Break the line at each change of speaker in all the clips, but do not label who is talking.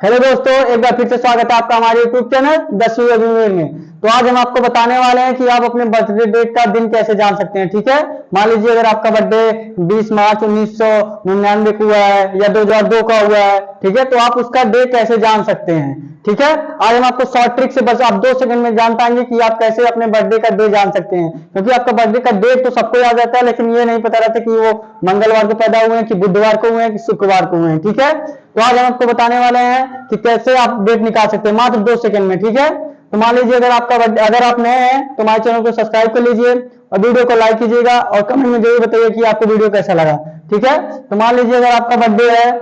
Hello दोस्तों, एक बार फिर से स्वागत है आपका हमारे यूट्यूब चैनल 10वीं अग्निवीर में। तो आज हम आपको बताने वाले हैं कि आप अपने बर्थडे डेट का दिन कैसे जान सकते हैं। ठीक है, मान लीजिए अगर आपका बर्थडे 20 मार्च 1999 को हुआ है या 2002 का हुआ है, ठीक है, तो आप उसका डे कैसे जान सकते हैं। ठीक है, आज हम आपको शॉर्ट ट्रिक से बस आप 2 सेकंड में जान पाएंगे कि आप कैसे अपने बर्थडे का डे जान सकते हैं। क्योंकि आपका बर्थडे का डेट तो सबको याद रहता है, लेकिन ये नहीं पता रहता कि वो मंगलवार को पैदा हुए हैं कि बुधवार को हुए हैं कि शुक्रवार को हुए हैं। ठीक है, तो आज हम आपको बताने वाले हैं कि कैसे आप डेट निकाल सकते हैं मात्र 2 सेकंड में। ठीक है, तो मान लीजिए अगर आप नए हैं तो हमारे चैनल को सब्सक्राइब कर लीजिए और वीडियो को लाइक कीजिएगा और कमेंट में जरूर बताइए कि आपको वीडियो कैसा लगा। ठीक है, तो मान लीजिए अगर आपका बर्थडे है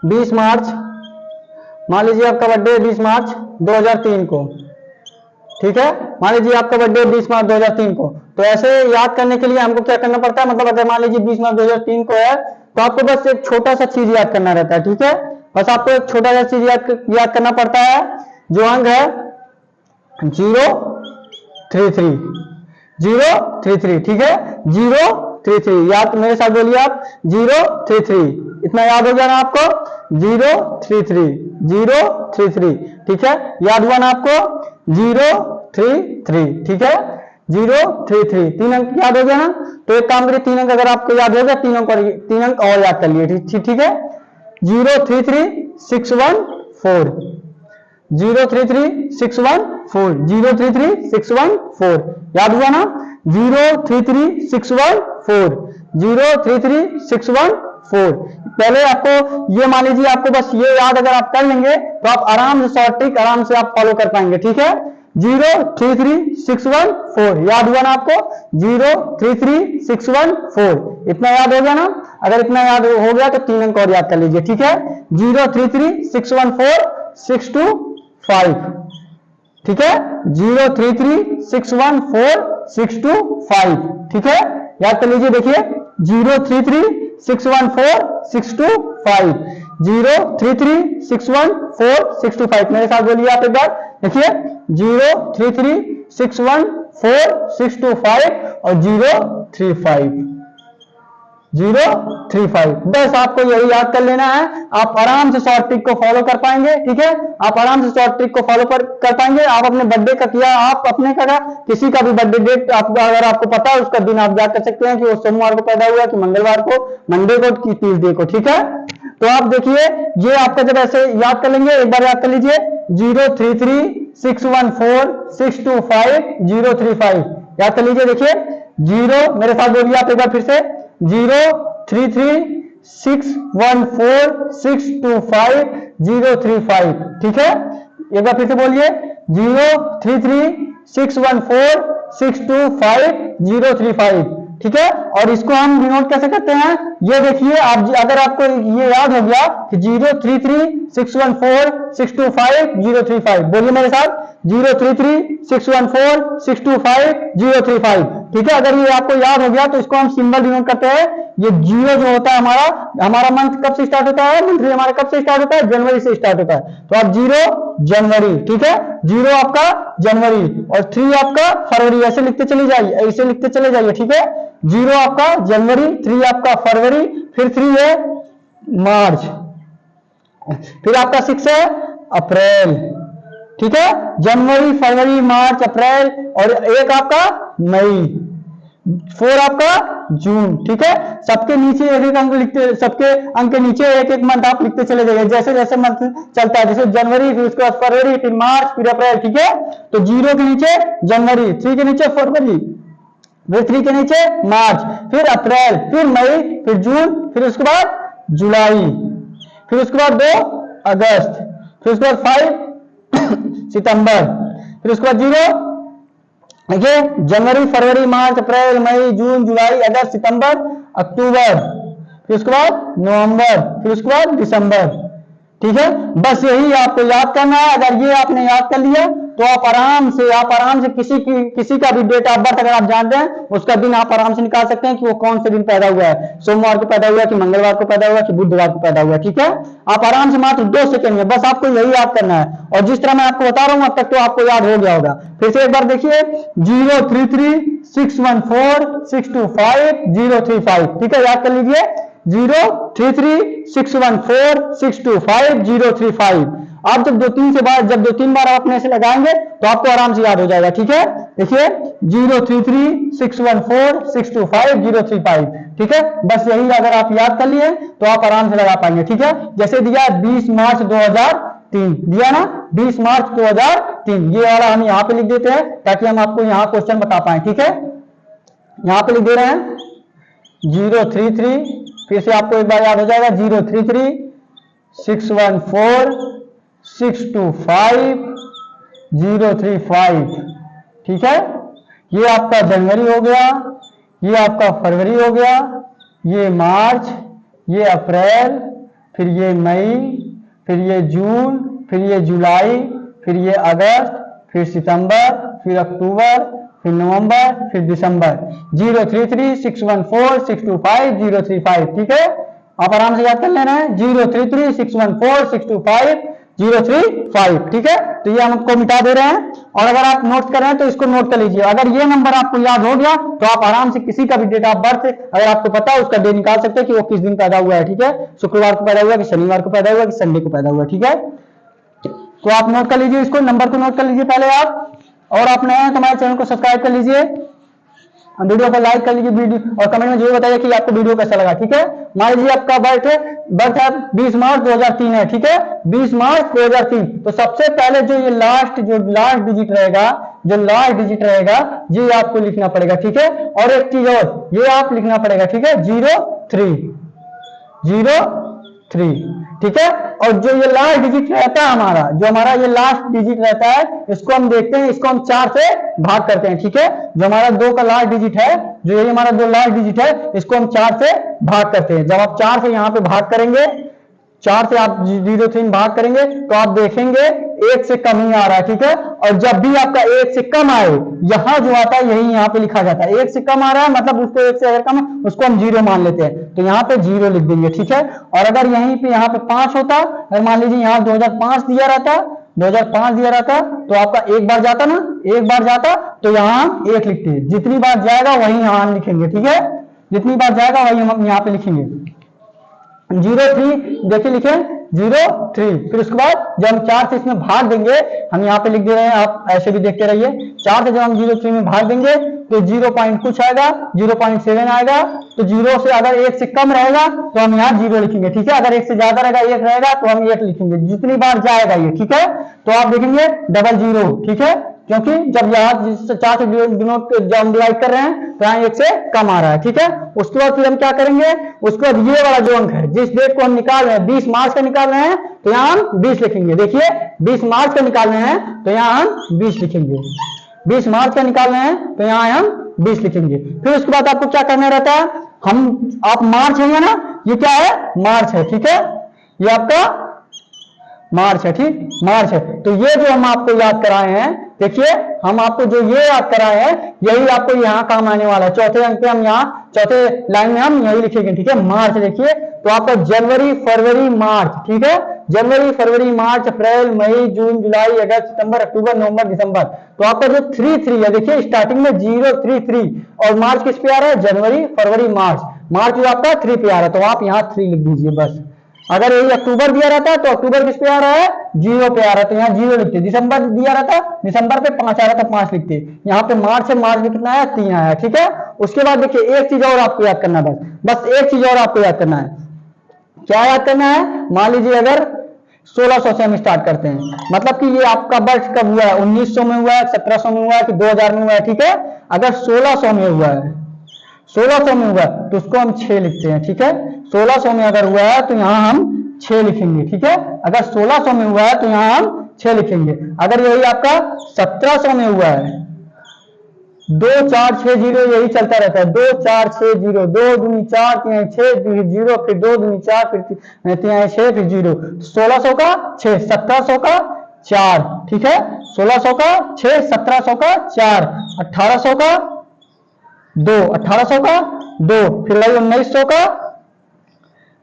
20 मार्च, मान लीजिए आपका बर्थडे 20 मार्च 2003 को। ठीक है, मान लीजिए आपका बर्थडे 20 मार्च 2003 को। तो ऐसे याद करने के लिए हमको क्या करना पड़ता है, मतलब अगर मान लीजिए 20 मार्च 2003 को है तो आपको बस एक छोटा सा चीज याद करना रहता है। ठीक है, बस आपको एक छोटा सा चीज याद करना पड़ता है, जो अंक है 033 033। ठीक है, 033 याद मेरे साथ बोलिए आप, 033। इतना याद हो गया ना आपको, 033 033। ठीक है, याद हुआ ना आपको, 033। ठीक है, 033 3 अंक याद हो गया ना। तो एक काम करिए, 3 अंक अगर आपको याद हो गया, 3 अंक और याद कर लिए। ठीक है, 033614 033614 033614 याद हुआ ना, 033614 033614। पहले आपको ये मान लीजिए, आपको बस ये याद अगर आप कर लेंगे तो आप आराम से शॉर्ट ट्रिक आराम से आप फॉलो कर पाएंगे। ठीक है, 033614 याद हुआ ना आपको, 033614 इतना याद हो गया ना। अगर इतना याद हो गया तो 3 अंक और याद कर लीजिए। ठीक है, 033614 625। ठीक है, 033614 625। ठीक है, याद कर लीजिए, देखिए 033614 625 033614 625। मेरे साथ बोलिए आप एक बार, देखिए 033614 625 और 035। बस आपको यही याद कर लेना है, आप आराम से शॉर्ट ट्रिक को फॉलो कर पाएंगे। ठीक है, आप आराम से शॉर्ट ट्रिक को फॉलो कर पाएंगे। आप अपने बर्थडे का किया, आप अपने का किसी का भी बर्थडे डेट अगर आपको पता है उसका दिन आप याद कर सकते हैं कि वो सोमवार को पैदा हुआ कि मंगलवार को, मंडे को कि ट्यूसडे को। ठीक है, तो आप देखिए ये आपका जब ऐसे याद कर लेंगे, एक बार याद कर लीजिए, 033614 625 035 याद कर लीजिए। देखिए 0, मेरे साथ बोलिए आप एक बार फिर से, 033614 625 035। ठीक है, एक बार फिर से बोलिए, 033614 625 035। ठीक है, और इसको हम डिनोट कैसे करते हैं, ये देखिए आप, अगर आपको ये याद हो गया कि 033614 625 035, बोलिए मेरे साथ, 033614 625 035। ठीक है, अगर ये आपको याद हो गया तो इसको हम सिंबल डिनोट करते हैं। ये 0 जो होता है हमारा मंथ कब से स्टार्ट होता है, मंथली हमारा कब से स्टार्ट होता है, जनवरी से स्टार्ट होता है। तो आप 0 जनवरी, ठीक है, 0 आपका जनवरी और 3 आपका फरवरी, ऐसे लिखते चले जाइए, ऐसे लिखते चले जाइए। ठीक है, 0 आपका जनवरी, 3 आपका फरवरी, फिर 3 है मार्च, फिर आपका 6 है अप्रैल। ठीक है, जनवरी फरवरी मार्च अप्रैल, और 1 आपका मई, 4 आपका जून। ठीक है, सबके नीचे एक एक अंक लिखते, सबके अंक के नीचे एक एक मंथ आप लिखते चले जाइए, जैसे जैसे मंथ चलता है, जैसे जनवरी, फिर उसके बाद फरवरी, फिर मार्च, फिर अप्रैल। ठीक है, तो 0 के नीचे जनवरी, 3 के नीचे फरवरी, फिर 3 के नीचे मार्च, फिर अप्रैल, फिर मई, फिर जून, फिर उसके बाद जुलाई, फिर उसके बाद 2 अगस्त, फिर उसके बाद 5 सितंबर, फिर उसके बाद 0, देखिए जनवरी फरवरी मार्च अप्रैल मई जून जुलाई अगस्त सितंबर अक्टूबर, फिर उसके बाद नवंबर, फिर उसके बाद दिसंबर। ठीक है, बस यही आपको याद करना है। अगर ये आपने याद कर लिया तो आप आराम से किसी का भी डेट ऑफ बर्थ अगर आप जानते हैं उसका दिन आप आराम से निकाल सकते हैं कि वो कौन से दिन पैदा हुआ है, सोमवार को पैदा हुआ कि मंगलवार को पैदा हुआ कि बुधवार को पैदा हुआ। ठीक है, आप आराम से मात्र 2 सेकंड में, बस आपको यही याद करना है। और जिस तरह मैं आपको बता रहा हूं अब तक तो आपको याद हो गया होगा। फिर से एक बार देखिए, 033614 625 035। ठीक है, याद कर लीजिए, 033614625 आप जब 2-3 बार आप अपने से लगाएंगे तो आपको आराम से याद हो जाएगा। ठीक है, देखिए 033614625 ठीक है, बस यही अगर आप याद कर लिए तो आप आराम से लगा पाएंगे। ठीक है, जैसे दिया 20 मार्च 2003 दिया ना, 20 मार्च 2003 ये वाला हम यहाँ पे लिख देते हैं ताकि हम आपको यहाँ क्वेश्चन बता पाए। ठीक है, यहाँ पे लिख दे रहे हैं 033, फिर से आपको एक बार याद हो जाएगा 033614625 ठीक है, ये आपका जनवरी हो गया, ये आपका फरवरी हो गया, ये मार्च, ये अप्रैल, फिर ये मई, फिर ये जून, फिर ये जुलाई, फिर ये अगस्त, फिर सितंबर, फिर अक्टूबर, फिर नवंबर, फिर दिसंबर। 033614625 ठीक है, आप आराम से याद कर लेना है 033614625 ठीक है। तो ये हम आपको मिटा दे रहे हैं, और अगर आप नोट कर रहे हैं तो इसको नोट कर लीजिए। अगर ये नंबर आपको याद हो गया तो आप आराम से किसी का भी डेट ऑफ बर्थ अगर आपको पता है उसका डे निकाल सकते हैं कि वो किस दिन पैदा हुआ है। ठीक है, शुक्रवार को पैदा हुआ, कि शनिवार को पैदा हुआ, कि संडे को पैदा हुआ। ठीक है, तो आप नोट कर लीजिए, इसको नंबर को नोट कर लीजिए पहले आप, और आप नए हैं तो हमारे चैनल को सब्सक्राइब कर लीजिए, वीडियो को लाइक कर लीजिए, वीडियो और कमेंट में जरूर बताइए कि आपको वीडियो कैसा लगा। ठीक है, मान लीजिए आपका बर्थ है 20 मार्च 2003 है। ठीक है, 20 मार्च 2003, तो सबसे पहले जो लास्ट डिजिट रहेगा, ये आपको लिखना पड़ेगा। ठीक है, और एक चीज और ये आप लिखना पड़ेगा। ठीक है, 03 ठीक है, और जो ये लास्ट डिजिट रहता है हमारा ये लास्ट डिजिट रहता है, इसको हम देखते हैं, इसको हम 4 से भाग करते हैं। ठीक है, जो हमारा 2 का लास्ट डिजिट है, जो ये हमारा 2 लास्ट डिजिट है, इसको हम 4 से भाग करते हैं। जब आप 4 से यहाँ पे भाग करेंगे, 4 से आप 03 भाग करेंगे तो आप देखेंगे 1 से कम ही आ रहा है। ठीक है, और जब भी आपका 1 से कम आए, यहाँ जो आता है यही यहाँ पे लिखा जाता है। 1 से कम आ रहा है मतलब उसको 1 से अगर कम है उसको हम 0 मान लेते हैं, तो यहाँ पे 0 लिख देंगे। ठीक है, और अगर यहीं पे यहाँ पे 5 होता, अगर मान लीजिए यहाँ 2005 दिया रहता तो आपका एक बार जाता तो यहाँ 1 लिखते हैं, जितनी बार जाएगा वही यहाँ लिखेंगे। ठीक है, जितनी बार जाएगा वही हम यहाँ पे लिखेंगे 03 देखिए, लिखे 03, फिर उसके बाद जब हम 4 से इसमें भाग देंगे, हम यहाँ पे लिख दे रहे हैं, आप ऐसे भी देखते रहिए। 4 से जब हम 03 में भाग देंगे तो 0 पॉइंट कुछ आएगा, 0.7 आएगा, तो 0 से अगर 1 से कम रहेगा तो हम यहाँ 0 लिखेंगे। ठीक है, अगर 1 से ज्यादा रहेगा, 1 रहेगा तो हम 1 लिखेंगे, जितनी बार जाएगा ये। ठीक है, तो आप देखेंगे 00। ठीक है, क्योंकि जब यहाँ 4 से जब हम डिवाइड कर रहे हैं तो यहाँ 1 से कम आ रहा है। ठीक है, उसके बाद फिर हम क्या करेंगे, उसके बाद ये वाला जो अंक है, जिस डेट को हम निकाल रहे हैं, 20 मार्च का निकाल रहे हैं तो यहाँ हम 20 लिखेंगे। देखिए 20 मार्च का निकाल रहे हैं तो यहाँ हम 20 लिखेंगे, 20 मार्च का निकाल रहे हैं तो यहाँ हम 20 लिखेंगे। फिर उसके बाद आपको क्या करना रहता है, आप मार्च है ना, ये क्या है, मार्च है। ठीक है, ये आपका मार्च है। ठीक, मार्च है, तो ये जो हम आपको याद कराए हैं, देखिए हम आपको जो ये याद कराए हैं यही आपको यहाँ काम आने वाला है। चौथे अंक पे हम यहाँ चौथे लाइन में हम यही लिखेंगे। ठीक है, मार्च देखिए, तो आपका जनवरी फरवरी मार्च। ठीक है, जनवरी फरवरी मार्च अप्रैल मई जून जुलाई अगस्त सितंबर अक्टूबर नवंबर दिसंबर, तो आपका जो 3 है, देखिए स्टार्टिंग में 033, और मार्च किस पे आ रहा है, जनवरी फरवरी मार्च जो आपका 3 पे आ रहा है, तो आप यहाँ 3 लिख दीजिए बस। अगर यही अक्टूबर दिया रहता है तो अक्टूबर किस पे आ रहा है, 0 पे आ रहा है, तो यहाँ 0 लिखते। दिसंबर दिया रहता, दिसंबर पे 5 आ रहा था, 5 लिखते। यहाँ पे मार्च है, मार्च में कितना आया, 3 आया। ठीक है, उसके बाद देखिए एक चीज और आपको याद करना है, बस एक चीज और आपको याद करना है। क्या याद करना है, मान लीजिए अगर 1600 से हम स्टार्ट करते हैं, मतलब कि ये आपका बर्थ कब हुआ है, 1900 में हुआ है, 1700 में हुआ है, कि 2000 में हुआ है। ठीक है, अगर 1600 में हुआ है, 1600 में हुआ है तो उसको हम 6 लिखते हैं। ठीक है, 1600 में अगर हुआ है तो यहाँ हम 6 लिखेंगे। ठीक है, अगर 1600 में हुआ है तो यहाँ हम 6 लिखेंगे। अगर यही आपका 1700 में हुआ है, 2 4 6 0 यही चलता रहता है, 2 4 6 0, 2 दूनी 4 3 6 0, फिर 2 दूनी 4 फिर 3 6 फिर 0, 1600 का 6, 1700 का 4। ठीक है, 1600 का 6, 1700 का 4, 1800 का 2, 1800 का 2, फिर 1900 का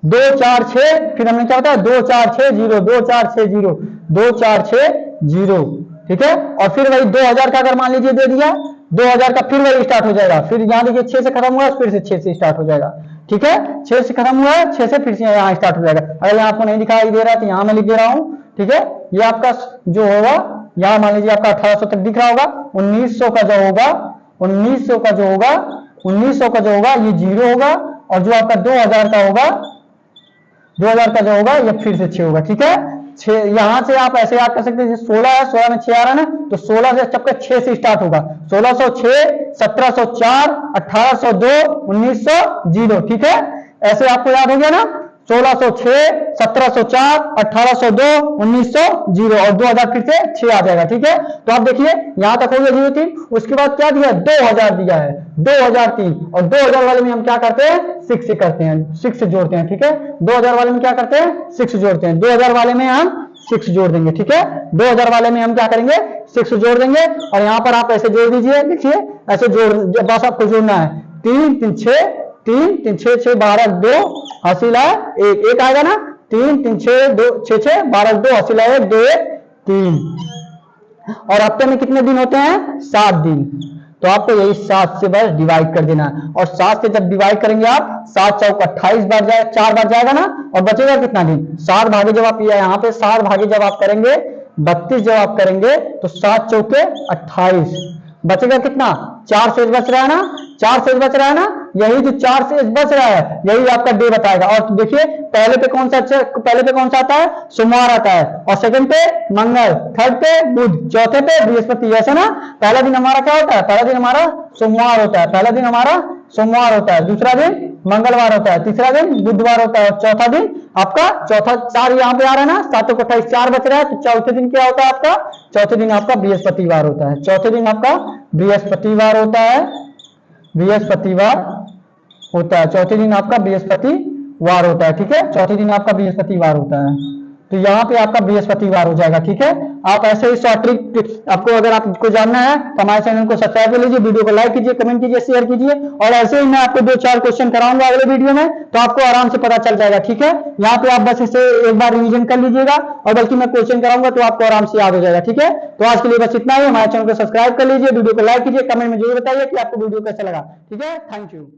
2 4 6, फिर हमने क्या बताया 2 4 6 0, 2 4 6 0, 2 4 6 0। ठीक है, और फिर वही 2000 का अगर मान लीजिए दे दिया, 2000 का फिर वही स्टार्ट हो जाएगा, फिर यहाँ देखिए 6 से खत्म हुआ, फिर से 6 से स्टार्ट हो जाएगा। ठीक है, 6 से खत्म हुआ है, 6 से फिर से यहाँ स्टार्ट हो जाएगा। अगर यहाँ आपको नहीं दिखाई दे रहा है तो यहाँ मैं लिख दे रहा हूँ। ठीक है, ये आपका जो होगा यहाँ मान लीजिए आपका 1800 तक दिख रहा होगा, 1900 का जो होगा 1900 का जो होगा 1900 का जो होगा ये 0 होगा, और जो आपका 2000 का होगा 2000 का जो होगा ये फिर से 6 होगा। ठीक है, 6 यहां से आप ऐसे याद कर सकते हैं, 16 है, 16 में 6 आ रहा है ना, तो 16 से चपका 6 से स्टार्ट होगा, 1606, 1704, 1802, 1900, 0। ठीक है, ऐसे आपको याद हो गया ना, 1606, 1704, 1802, 1900, 0 और 2000 फिर से 6 आ जाएगा। ठीक है, तो आप देखिए यहां तक हो गया 03, उसके बाद क्या दिया है, 2000 दिया है, 2003, और 2000 वाले में हम क्या करते हैं, 6 से करते हैं, 6 से जोड़ते हैं। ठीक है, 2000 वाले में क्या करते हैं, 6 जोड़ते हैं, 2000 वाले में हम 6 जोड़ देंगे। ठीक है, 2000 वाले में हम क्या करेंगे, 6 जोड़ देंगे, और यहां पर आप ऐसे जोड़ दीजिए, देखिए ऐसे जोड़, बस आपको जोड़ना है, 3 3 6, 3 3 6 6 12 2 हासिल है 1 1 आएगा ना, 3 3 6 2 6 6 12 2 हासिल है 1 2 1 3। और हफ्ते में कितने दिन होते हैं, 7 दिन, तो आपको यही 7 से बस डिवाइड कर देना है, और 7 से जब डिवाइड करेंगे आप 7 चौक 28 बार जाएगा, 4 बार जाएगा ना, और बचेगा कितना दिन, 7 भागे जब आप यहाँ पे 7 भागे जब आप करेंगे 32 जब आप करेंगे तो 7 चौके 28, बचेगा कितना, 4 शेष बच रहा है ना, 4 शेष बच रहा है ना, यही जो 4 शेष बच रहा है यही आपका डे बताएगा। और देखिए पहले पे कौन सा आता है, सोमवार आता है, और सेकंड पे मंगल, थर्ड पे बुध, चौथे पे बृहस्पति, ऐसा ना। पहला दिन हमारा क्या होता है, पहला दिन हमारा सोमवार होता है, पहला दिन हमारा सोमवार होता है, दूसरा दिन मंगलवार होता है, तीसरा दिन बुधवार होता है, और चौथा दिन आपका चौथा 4 यहाँ पे आ रहा है ना, 7 को 28 4 बच रहा है, तो चौथे दिन क्या होता है आपका, चौथे दिन आपका बृहस्पतिवार होता है, चौथे दिन आपका बृहस्पतिवार होता है, बृहस्पतिवार होता है, चौथे दिन आपका बृहस्पतिवार होता है। ठीक है, चौथे दिन आपका बृहस्पतिवार होता है, तो यहाँ पे आपका बृहस्पतिवार हो जाएगा। ठीक है, आप ऐसे ही शॉर्ट ट्रिक आपको अगर आपको जानना है तो हमारे चैनल को सब्सक्राइब कर लीजिए, वीडियो को लाइक कीजिए, कमेंट कीजिए, शेयर कीजिए, और ऐसे ही मैं आपको 2-4 क्वेश्चन कराऊंगा अगले वीडियो में, तो आपको आराम से पता चल जाएगा। ठीक है, यहाँ पे आप बस इसे एक बार रिविजन कर लीजिएगा, और बल्कि मैं क्वेश्चन कराऊंगा तो आपको आराम से याद हो जाएगा। ठीक है, तो आज के लिए बस इतना ही, हमारे चैनल को सब्सक्राइब कर लीजिए, वीडियो को लाइक कीजिए, कमेंट में जरूर बताइए कि आपको वीडियो कैसा लगा। ठीक है, थैंक यू।